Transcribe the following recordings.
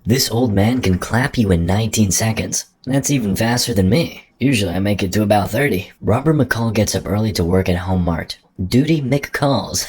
This old man can clap you in 19 seconds. That's even faster than me. Usually I make it to about 30. Robert McCall gets up early to work at Home Mart. Duty McCalls.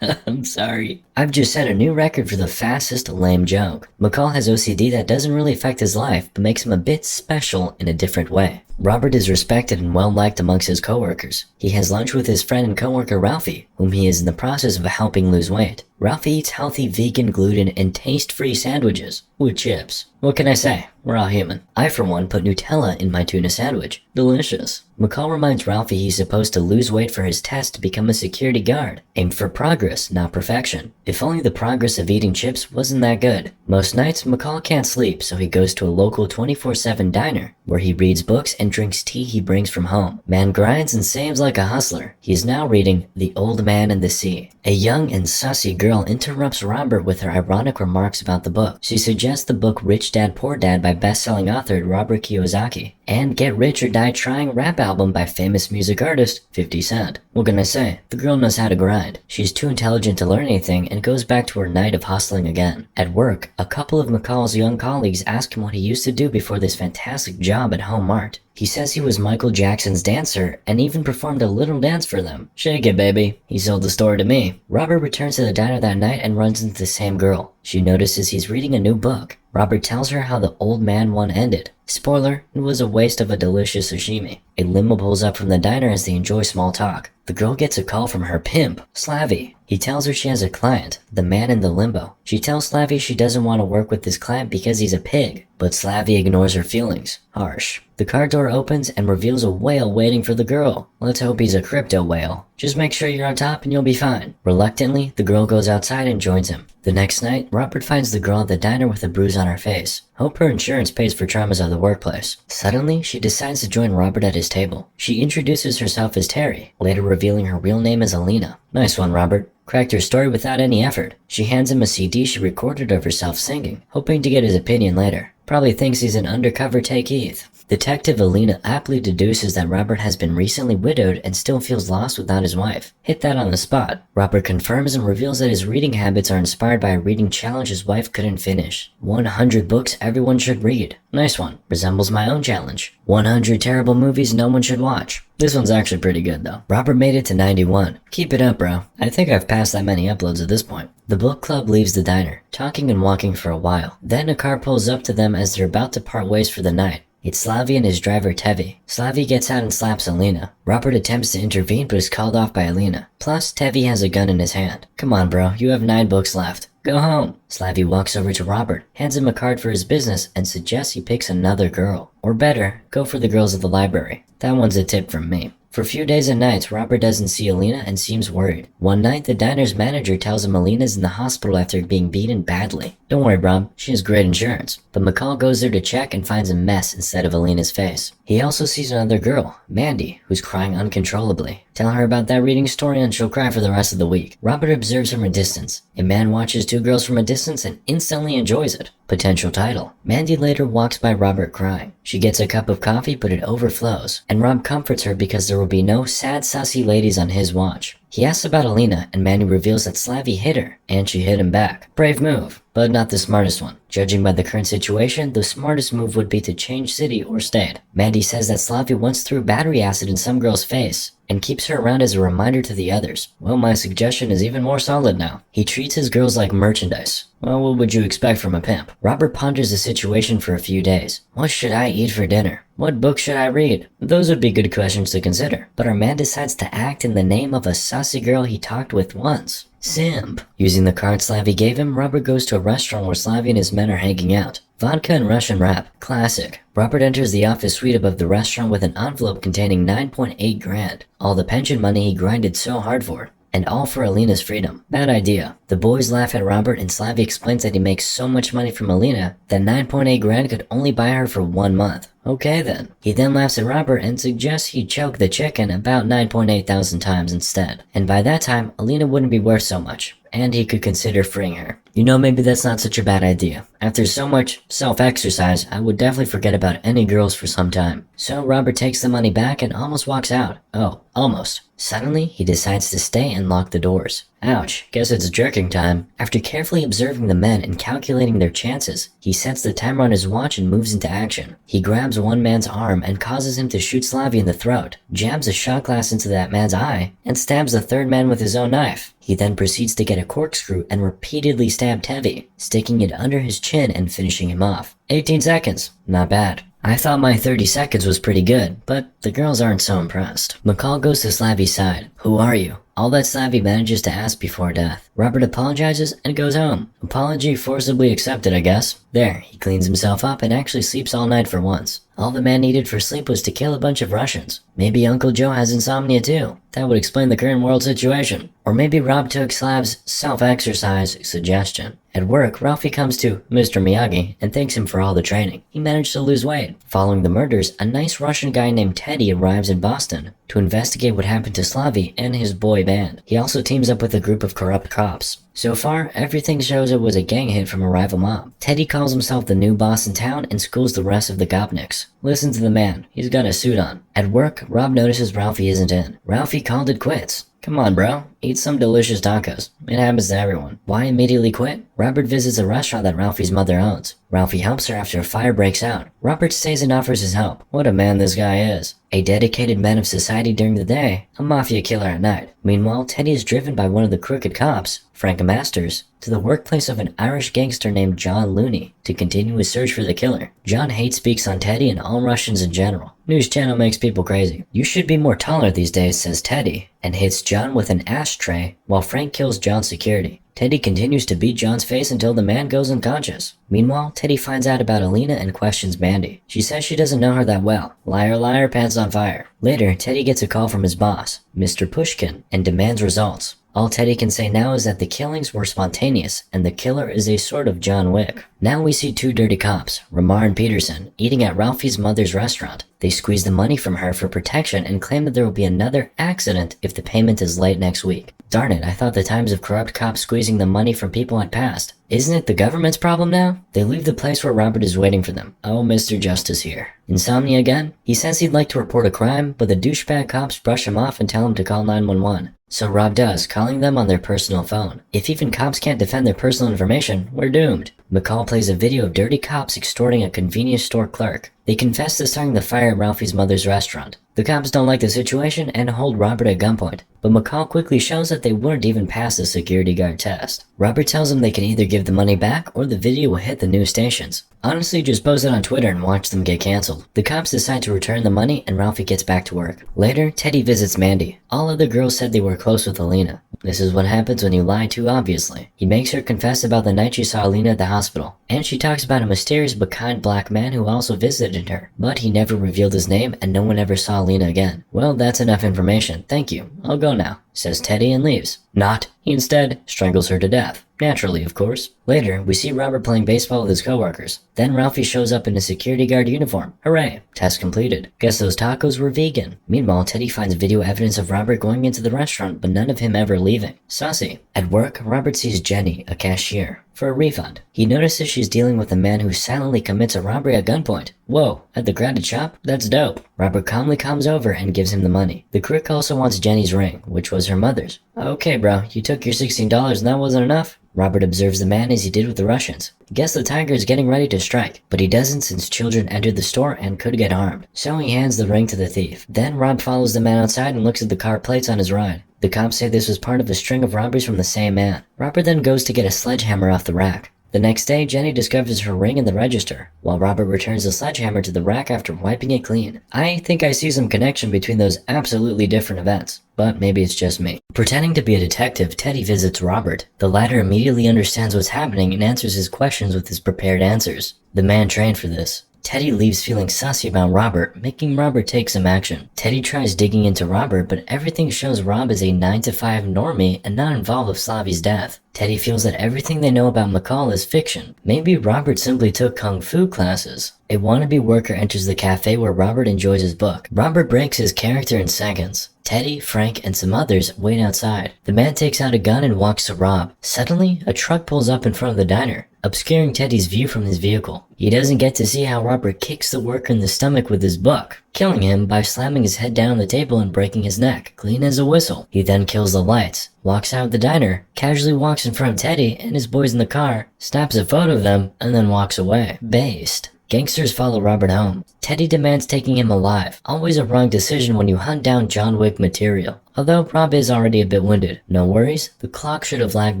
I'm sorry. I've just set a new record for the fastest lame joke. McCall has OCD that doesn't really affect his life, but makes him a bit special in a different way. Robert is respected and well-liked amongst his coworkers. He has lunch with his friend and coworker Ralphie, whom he is in the process of helping lose weight. Ralphie eats healthy vegan, gluten, and taste-free sandwiches with chips. What can I say? We're all human. I, for one, put Nutella in my tuna sandwich. Delicious. McCall reminds Ralphie he's supposed to lose weight for his test to become a security guard. Aimed for progress, not perfection. If only the progress of eating chips wasn't that good. Most nights, McCall can't sleep, so he goes to a local 24/7 diner, where he reads books and drinks tea he brings from home. Man grinds and saves like a hustler. He is now reading The Old Man and the Sea. A young and sussy girl interrupts Robert with her ironic remarks about the book. She suggests the book Rich Dad Poor Dad by best-selling author Robert Kiyosaki, and Get Rich or Die Trying rap album by famous music artist 50 Cent. What can I say? The girl knows how to grind. She's too intelligent to learn anything and goes back to her night of hustling again. At work, a couple of McCall's young colleagues ask him what he used to do before this fantastic job at Home Mart. He says he was Michael Jackson's dancer and even performed a little dance for them. Shake it, baby. He sold the store to me. Robert returns to the diner that night and runs into the same girl. She notices he's reading a new book. Robert tells her how the Old Man one ended. Spoiler, it was a waste of a delicious sashimi. A limo pulls up from the diner as they enjoy small talk. The girl gets a call from her pimp, Slavy. He tells her she has a client, the man in the limbo. She tells Slavy she doesn't want to work with this client because he's a pig, but Slavy ignores her feelings. Harsh. The car door opens and reveals a whale waiting for the girl. Let's hope he's a crypto whale. Just make sure you're on top and you'll be fine. Reluctantly, the girl goes outside and joins him. The next night, Robert finds the girl at the diner with a bruise on her face. Hope her insurance pays for traumas of the workplace. Suddenly, she decides to join Robert at his table. She introduces herself as Terry, later revealing her real name as Alina. Nice one, Robert. Cracked her story without any effort. She hands him a CD she recorded of herself singing, hoping to get his opinion later. Probably thinks he's an undercover Take Heath. Detective Alina aptly deduces that Robert has been recently widowed and still feels lost without his wife. Hit that on the spot. Robert confirms and reveals that his reading habits are inspired by a reading challenge his wife couldn't finish. 100 books everyone should read. Nice one. Resembles my own challenge. 100 terrible movies no one should watch. This one's actually pretty good though. Robert made it to 91. Keep it up, bro. I think I've passed that many uploads at this point. The book club leaves the diner, talking and walking for a while. Then a car pulls up to them as they're about to part ways for the night. It's Slavy and his driver Tevi. Slavy gets out and slaps Alina. Robert attempts to intervene but is called off by Alina. Plus, Tevi has a gun in his hand. Come on, bro, you have 9 books left. Go home. Slavy walks over to Robert, hands him a card for his business, and suggests he picks another girl. Or better, go for the girls at the library. That one's a tip from me. For a few days and nights, Robert doesn't see Alina and seems worried. One night, the diner's manager tells him Alina's in the hospital after being beaten badly. Don't worry, Rob, she has great insurance. But McCall goes there to check and finds a mess instead of Alina's face. He also sees another girl, Mandy, who's crying uncontrollably. Tell her about that reading story and she'll cry for the rest of the week. Robert observes from a distance. A man watches 2 girls from a distance and instantly enjoys it. Potential title. Mandy later walks by Robert crying. She gets a cup of coffee but it overflows, and Rob comforts her because there will be no sad sussy ladies on his watch. He asks about Alina and Mandy reveals that Slavy hit her, and she hit him back. Brave move, but not the smartest one. Judging by the current situation, the smartest move would be to change city or state. Mandy says that Slavy once threw battery acid in some girl's face, and keeps her around as a reminder to the others. Well, my suggestion is even more solid now. He treats his girls like merchandise. Well, what would you expect from a pimp? Robert ponders the situation for a few days. What should I eat for dinner? What book should I read? Those would be good questions to consider. But our man decides to act in the name of a saucy girl he talked with once. Simp. Using the card Slavy gave him, Robert goes to a restaurant where Slavy and his men are hanging out. Vodka and Russian rap. Classic. Robert enters the office suite above the restaurant with an envelope containing 9.8 grand. All the pension money he grinded so hard for. And all for Alina's freedom. Bad idea. The boys laugh at Robert and Slavy explains that he makes so much money from Alina that 9.8 grand could only buy her for 1 month. Okay then. He then laughs at Robert and suggests he choke the chicken about 9.8 thousand times instead. And by that time, Alina wouldn't be worth so much, and he could consider freeing her. You know, maybe that's not such a bad idea. After so much self-exercise, I would definitely forget about any girls for some time. So Robert takes the money back and almost walks out. Oh, almost. Suddenly, he decides to stay and lock the doors. Ouch, guess it's jerking time. After carefully observing the men and calculating their chances, he sets the timer on his watch and moves into action. He grabs one man's arm and causes him to shoot Slavy in the throat, jabs a shot glass into that man's eye, and stabs the third man with his own knife. He then proceeds to get a corkscrew and repeatedly stab Teddy, sticking it under his chin and finishing him off. 18 seconds. Not bad. I thought my 30 seconds was pretty good, but the girls aren't so impressed. McCall goes to Slavy's side. Who are you? All that Slavy manages to ask before death. Robert apologizes and goes home. Apology forcibly accepted, I guess. There, he cleans himself up and actually sleeps all night for once. All the man needed for sleep was to kill a bunch of Russians. Maybe Uncle Joe has insomnia too. That would explain the current world situation. Or maybe Rob took Slav's self-exercise suggestion. At work, Ralphie comes to Mr. Miyagi and thanks him for all the training. He managed to lose weight. Following the murders, a nice Russian guy named Teddy arrives in Boston to investigate what happened to Slavy and his boy band. He also teams up with a group of corrupt cops. So far, everything shows it was a gang hit from a rival mob. Teddy calls himself the new boss in town and schools the rest of the gopniks. Listen to the man, he's got a suit on. At work, Rob notices Ralphie isn't in. Ralphie called it quits. Come on, bro. Eat some delicious tacos. It happens to everyone. Why immediately quit? Robert visits a restaurant that Ralphie's mother owns. Ralphie helps her after a fire breaks out. Robert stays and offers his help. What a man this guy is. A dedicated man of society during the day, a mafia killer at night. Meanwhile, Teddy is driven by one of the crooked cops, Frank Masters, to the workplace of an Irish gangster named John Looney to continue his search for the killer. John hate speaks on Teddy and all Russians in general. News channel makes people crazy. You should be more taller these days, says Teddy, and hits John with an ashtray while Frank kills John's security. Teddy continues to beat John's face until the man goes unconscious. Meanwhile, Teddy finds out about Alina and questions Mandy. She says she doesn't know her that well. Liar, liar, pants on fire. Later, Teddy gets a call from his boss, Mr. Pushkin, and demands results. All Teddy can say now is that the killings were spontaneous, and the killer is a sort of John Wick. Now we see two dirty cops, Ramar and Peterson, eating at Ralphie's mother's restaurant. They squeeze the money from her for protection and claim that there will be another accident if the payment is late next week. Darn it, I thought the times of corrupt cops squeezing the money from people had passed. Isn't it the government's problem now? They leave the place where Robert is waiting for them. Oh, Mr. Justice here. Insomnia again? He says he'd like to report a crime, but the douchebag cops brush him off and tell him to call 911. So Rob does, calling them on their personal phone. If even cops can't defend their personal information, we're doomed. McCall plays a video of dirty cops extorting a convenience store clerk. They confess to starting the fire at Ralphie's mother's restaurant. The cops don't like the situation and hold Robert at gunpoint, but McCall quickly shows that they wouldn't even pass the security guard test. Robert tells them they can either give the money back or the video will hit the news stations. Honestly, just post it on Twitter and watch them get cancelled. The cops decide to return the money and Ralphie gets back to work. Later, Teddy visits Mandy. All other girls said they were close with Alina. This is what happens when you lie too obviously. He makes her confess about the night she saw Alina at the hospital, and she talks about a mysterious but kind black man who also visited her, but he never revealed his name and no one ever saw Alina again. Well, that's enough information. Thank you. I'll go now, says Teddy and leaves. Not. He instead strangles her to death. Naturally, of course. Later, we see Robert playing baseball with his coworkers. Then Ralphie shows up in a security guard uniform. Hooray! Test completed. Guess those tacos were vegan. Meanwhile, Teddy finds video evidence of Robert going into the restaurant, but none of him ever leaving. Saucy. At work, Robert sees Jenny, a cashier, for a refund. He notices she's dealing with a man who silently commits a robbery at gunpoint. Whoa, at the crowded shop? That's dope. Robert calmly comes over and gives him the money. The crook also wants Jenny's ring, which was her mother's. Okay bro, you took your $16 and that wasn't enough? Robert observes the man as he did with the Russians. Guess the tiger is getting ready to strike, but he doesn't since children entered the store and could get harmed. So he hands the ring to the thief. Then Rob follows the man outside and looks at the car plates on his ride. The cops say this was part of a string of robberies from the same man. Robert then goes to get a sledgehammer off the rack. The next day, Jenny discovers her ring in the register, while Robert returns the sledgehammer to the rack after wiping it clean. I think I see some connection between those absolutely different events, but maybe it's just me. Pretending to be a detective, Teddy visits Robert. The latter immediately understands what's happening and answers his questions with his prepared answers. The man trained for this. Teddy leaves feeling sussy about Robert, making Robert take some action. Teddy tries digging into Robert, but everything shows Rob is a 9-to-5 normie and not involved with Slavy's death. Teddy feels that everything they know about McCall is fiction. Maybe Robert simply took kung fu classes. A wannabe worker enters the cafe where Robert enjoys his book. Robert breaks his character in seconds. Teddy, Frank, and some others wait outside. The man takes out a gun and walks to Rob. Suddenly, a truck pulls up in front of the diner, obscuring Teddy's view from his vehicle. He doesn't get to see how Robert kicks the worker in the stomach with his book, killing him by slamming his head down on the table and breaking his neck, clean as a whistle. He then kills the lights, walks out of the diner, casually walks in front of Teddy and his boys in the car, snaps a photo of them, and then walks away. Based. Gangsters follow Robert home. Teddy demands taking him alive. Always a wrong decision when you hunt down John Wick material. Although Rob is already a bit winded. No worries, the clock should have lagged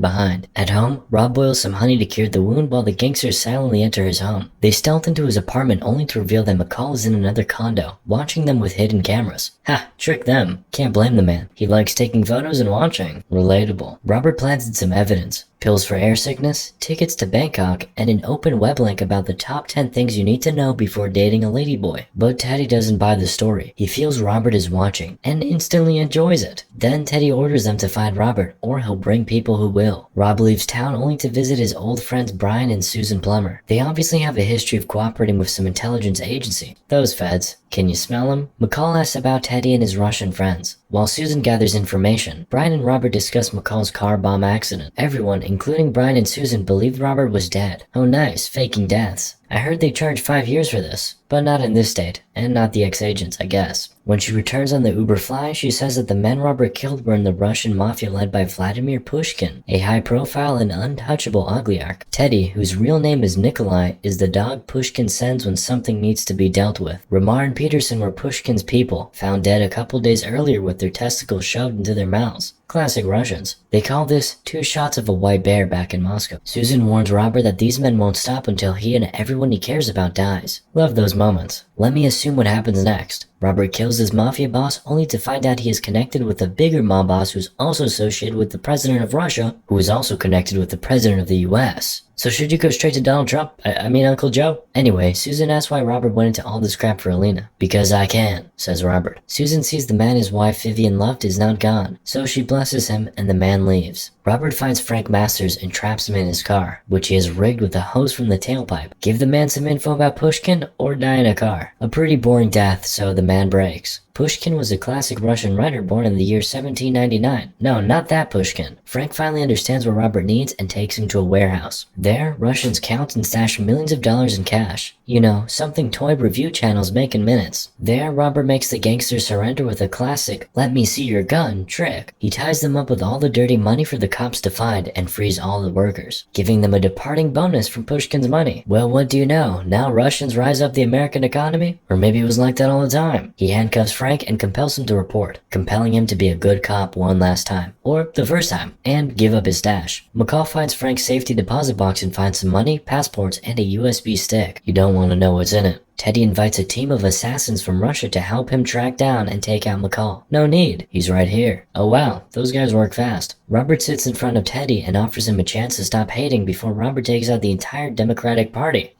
behind. At home, Rob boils some honey to cure the wound while the gangsters silently enter his home. They stealth into his apartment only to reveal that McCall is in another condo, watching them with hidden cameras. Ha, trick them. Can't blame the man. He likes taking photos and watching. Relatable. Robert planted some evidence. Pills for air sickness, tickets to Bangkok, and an open web link about the top 10 things you need to know before dating a ladyboy. But Teddy doesn't buy the story. He feels Robert is watching, and instantly enjoys it. Then Teddy orders them to find Robert, or he'll bring people who will. Rob leaves town only to visit his old friends Brian and Susan Plummer. They obviously have a history of cooperating with some intelligence agency. Those feds. Can you smell them? McCall asks about Teddy and his Russian friends. While Susan gathers information, Brian and Robert discuss McCall's car bomb accident. Everyone, including Brian and Susan, believed Robert was dead. Oh nice, faking deaths. I heard they charged 5 years for this, but not in this state, and not the ex-agents, I guess. When she returns on the Uber Fly, she says that the men Robert killed were in the Russian mafia led by Vladimir Pushkin, a high-profile and untouchable oligarch. Teddy, whose real name is Nikolai, is the dog Pushkin sends when something needs to be dealt with. Ramar and Peterson were Pushkin's people, found dead a couple days earlier with their testicles shoved into their mouths. Classic Russians. They call this 2 shots of a white bear back in Moscow. Susan warns Robert that these men won't stop until he and everyone he cares about dies. Love those moments. Let me assume what happens next. Robert kills his mafia boss only to find out he is connected with a bigger mob boss who's also associated with the president of Russia, who is also connected with the president of the US. So should you go straight to Donald Trump? I mean Uncle Joe? Anyway, Susan asks why Robert went into all this crap for Alina. Because I can, says Robert. Susan sees the man his wife Vivian loved is not gone, so she blesses him and the man leaves. Robert finds Frank Masters and traps him in his car, which he has rigged with a hose from the tailpipe. Give the man some info about Pushkin or die in a car. A pretty boring death, so the man breaks. Pushkin was a classic Russian writer born in the year 1799. No, not that Pushkin. Frank finally understands what Robert needs and takes him to a warehouse. There, Russians count and stash millions of dollars in cash. You know, something toy review channels make in minutes. There, Robert makes the gangsters surrender with a classic, "let me see your gun" trick. He ties them up with all the dirty money for the cops to find and frees all the workers, giving them a departing bonus from Pushkin's money. Well, what do you know? Now Russians rise up the American economy? Or maybe it was like that all the time. He handcuffs Frank and compels him to report, compelling him to be a good cop one last time, or the first time, and give up his stash. McCall finds Frank's safety deposit box and finds some money, passports, and a USB stick. You don't want to know what's in it. Teddy invites a team of assassins from Russia to help him track down and take out McCall. No need, he's right here. Oh wow, those guys work fast. Robert sits in front of Teddy and offers him a chance to stop hating before Robert takes out the entire Democratic Party.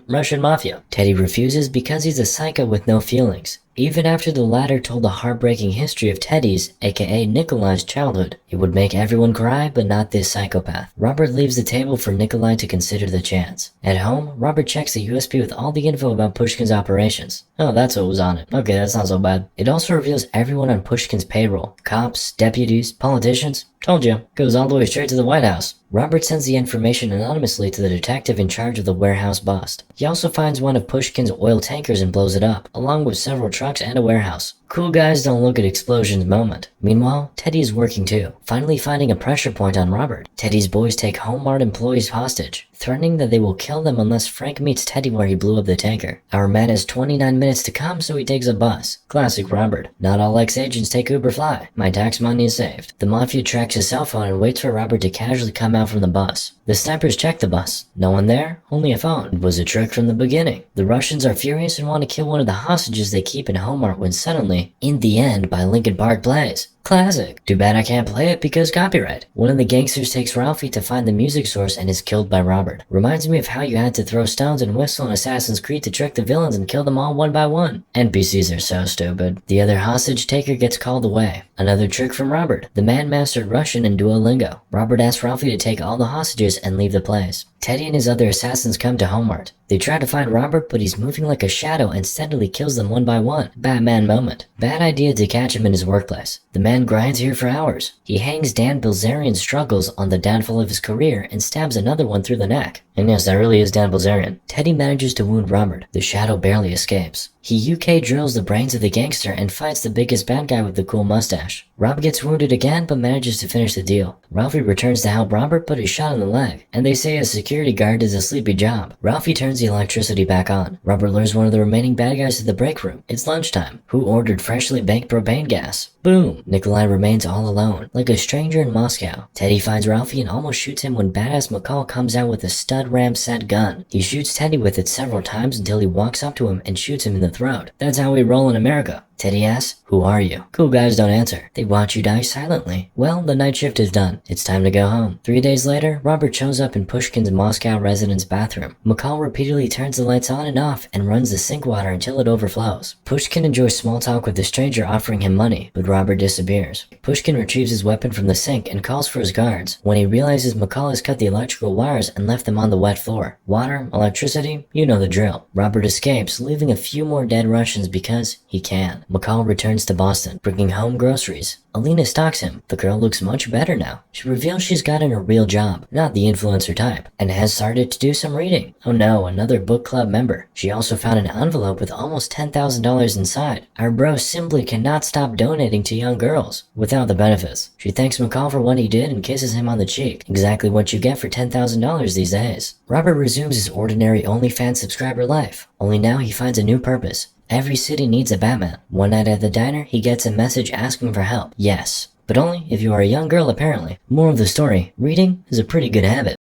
Russian mafia. Teddy refuses because he's a psycho with no feelings. Even after the latter told the heartbreaking history of Teddy's, aka Nikolai's childhood, it would make everyone cry, but not this psychopath. Robert leaves the table for Nikolai to consider the chance. At home, Robert checks the USB with all the info about Pushkin's operations. Oh, that's what was on it. Okay, that's not so bad. It also reveals everyone on Pushkin's payroll. Cops, deputies, politicians. Told you, goes all the way straight to the White House. Robert sends the information anonymously to the detective in charge of the warehouse bust. He also finds one of Pushkin's oil tankers and blows it up, along with several trucks and a warehouse. Cool guys don't look at explosions moment. Meanwhile, Teddy is working too, finally finding a pressure point on Robert. Teddy's boys take Home-Mart employees hostage, threatening that they will kill them unless Frank meets Teddy where he blew up the tanker. Our man has 29 minutes to come, so he takes a bus. Classic Robert. Not all ex-agents take Uber Fly. My tax money is saved. The mafia tracks his cell phone and waits for Robert to casually come out from the bus. The snipers check the bus. No one there, only a phone. It was a trick from the beginning. The Russians are furious and want to kill one of the hostages they keep in Home-Mart when suddenly, "In the End" by Linkin Park plays. Classic. Too bad I can't play it because copyright. One of the gangsters takes Ralphie to find the music source and is killed by Robert. Reminds me of how you had to throw stones and whistle in Assassin's Creed to trick the villains and kill them all one by one. NPCs are so stupid. The other hostage taker gets called away. Another trick from Robert. The man mastered Russian and Duolingo. Robert asks Ralphie to take all the hostages and leave the place. Teddy and his other assassins come to Homart. They try to find Robert, but he's moving like a shadow and steadily kills them one by one. Batman moment. Bad idea to catch him in his workplace. The man grinds here for hours. He hangs Dan Bilzerian's struggles on the downfall of his career and stabs another one through the neck. And yes, that really is Dan Bilzerian. Teddy manages to wound Robert. The shadow barely escapes. He UK drills the brains of the gangster and fights the biggest bad guy with the cool mustache. Rob gets wounded again but manages to finish the deal. Ralphie returns to help Robert but is shot in the leg, and they say a security guard does a sleepy job. Ralphie turns the electricity back on. Robert lures one of the remaining bad guys to the break room. It's lunchtime. Who ordered freshly baked propane gas? Boom! Nikolai remains all alone, like a stranger in Moscow. Teddy finds Ralphie and almost shoots him when badass McCall comes out with a stud ram set gun. He shoots Teddy with it several times until he walks up to him and shoots him in the throat. That's how we roll in America. Teddy asks, "Who are you?" Cool guys don't answer. They watch you die silently. Well, the night shift is done. It's time to go home. 3 days later, Robert shows up in Pushkin's Moscow residence bathroom. McCall repeatedly turns the lights on and off and runs the sink water until it overflows. Pushkin enjoys small talk with the stranger offering him money, but Robert disappears. Pushkin retrieves his weapon from the sink and calls for his guards. When he realizes McCall has cut the electrical wires and left them on the wet floor. Water, electricity, you know the drill. Robert escapes, leaving a few more dead Russians because he can. McCall returns to Boston, bringing home groceries. Alina stalks him. The girl looks much better now. She reveals she's gotten a real job, not the influencer type, and has started to do some reading. Oh no, another book club member. She also found an envelope with almost $10,000 inside. Our bro simply cannot stop donating to young girls without the benefits. She thanks McCall for what he did and kisses him on the cheek. Exactly what you get for $10,000 these days. Robert resumes his ordinary OnlyFans subscriber life, only now he finds a new purpose. Every city needs a Batman. One night at the diner, he gets a message asking for help. Yes, but only if you are a young girl apparently. Moral of the story, reading is a pretty good habit.